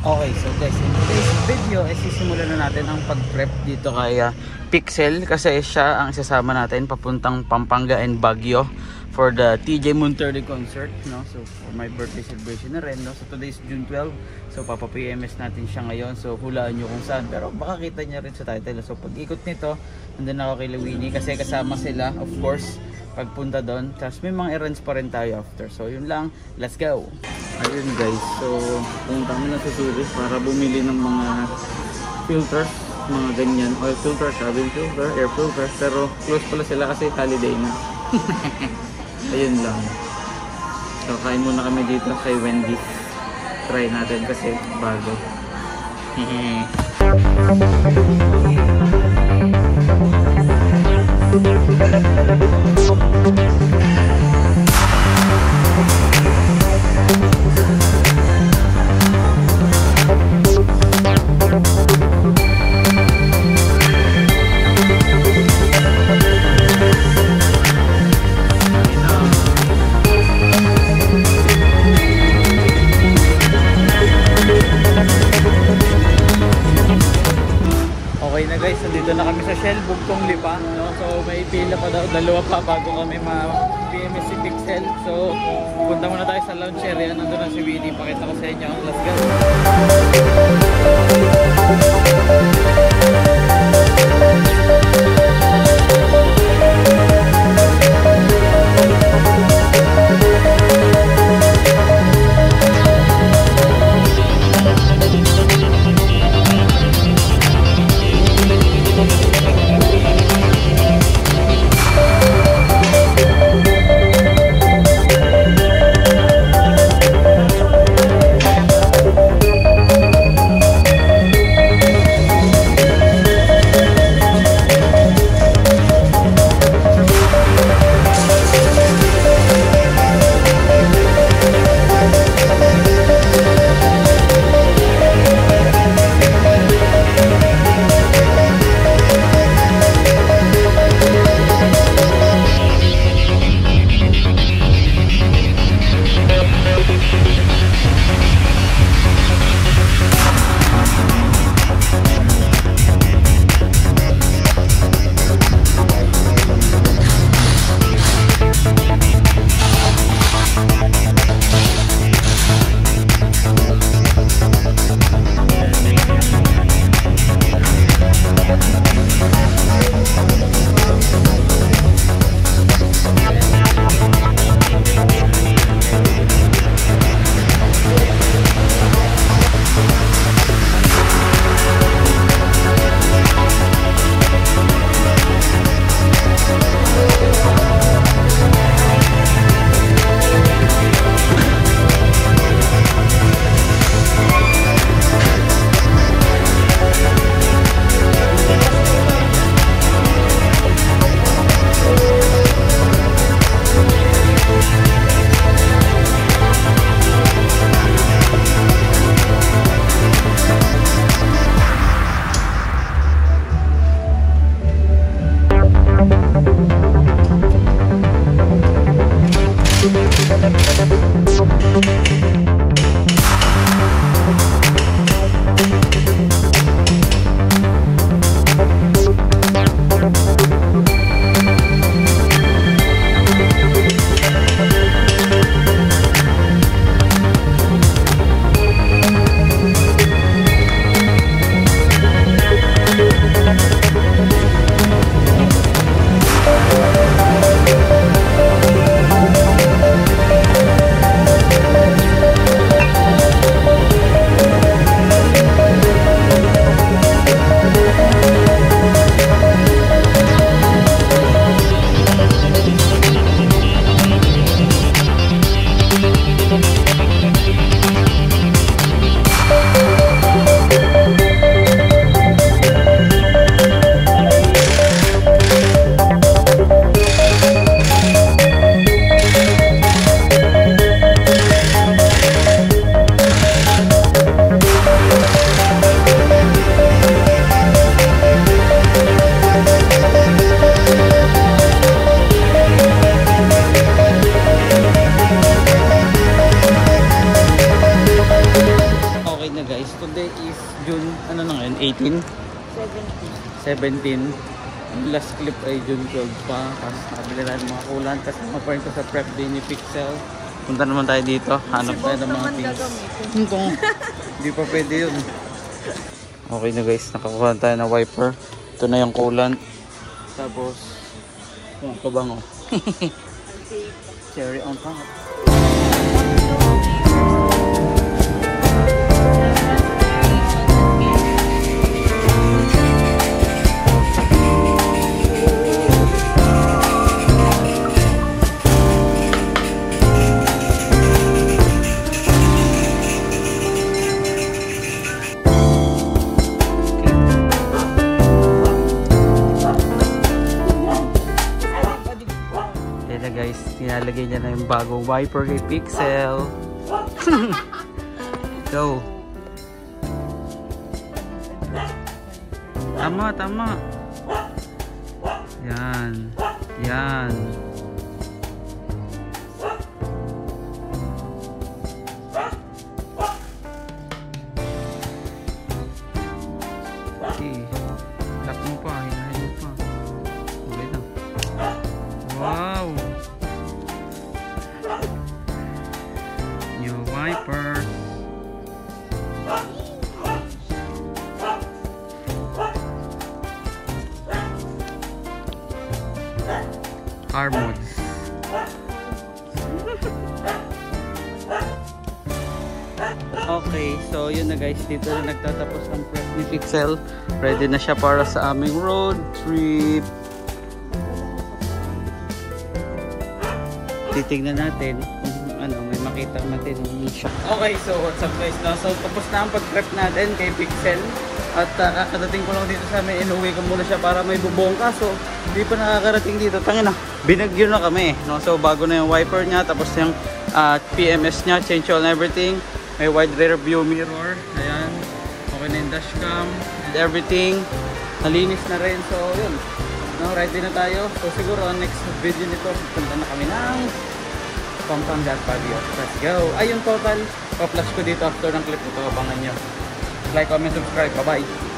Okay, so guys, in today's video ay sisimulan na natin ang pag-prep dito kay Pixel kasi siya ang isasama natin papuntang Pampanga and Baguio for the TJ Monterde concert, no? So for my birthday celebration na rin, no? So today is June 12. So papa-PMS natin siya ngayon. So hulaan nyo kung saan, pero baka kita niya rin sa title. So pag ikot nito, nandun ako kay Lewini kasi kasama sila, of course, pagpunta doon. Tapos may mga errands pa rin tayo after. So yun lang, let's go! Ayun guys, so pumunta kami na sa Suris para bumili ng mga filters, mga ganyan, oil filter, cabin filter, air filter, pero close pala sila kasi holiday na. Ayun lang. So kain muna kami dito kay Wendy. Try natin kasi bago. Okay na guys, nandito na kami sa Shell, Bugtong Lipa, no? So may pila pa daw, dalawa pa bago kami ma-PMS si Pixel. So punta muna tayo sa lounge area, nandun na si Winnie, pakita ko sa inyo. Let's go! na guys, today is June, ano na ngayon, 18? 17. Last clip ay June 12 pa. Tapos nakabili na yung mga kulan. Kasama pa rin ko sa prep day ni Pixel. Punta naman tayo dito. Hanap tayo ng mga things. Hindi pa pwede yun. Okay na guys, nakakuha tayo ng wiper. Ito na yung kulan. Tapos, kabango. Cherry on top. Guys, tinalagay niya na yung bagong wiper kay Pixel. Go. Tama, tama. Yan. Yan. Okay. Lock mo pa, hinahin mo pa. Okay na. Wow. New wiper. Car modes. Okay, so yun na guys, dito na nagtatapos ang prep ni Pixel. Ready na siya para sa aming road trip. Titignan natin kung ano, may makita natin siya. Okay, so what's up guys? No? So tapos na ang pag-prep natin kay Pixel. At kakadating ko lang dito sa amin, inuwi ko muna siya para may bubong. Kaso, hindi pa nakakarating dito. Tangin na, binagyo na kami. No? So bago na yung wiper niya, tapos yung PMS niya, change all and everything. May wide rear view mirror. Ayan. Okay na yung dashcam and everything. Nalinis na rin. So yun. No, ready na tayo. So siguro ang next video nito, punta na kami ng Pampanga Baguio. Let's go. Ayun total, pa-flash ko dito after ng clip ito. Abangan nyo. Like, comment, subscribe. Bye-bye.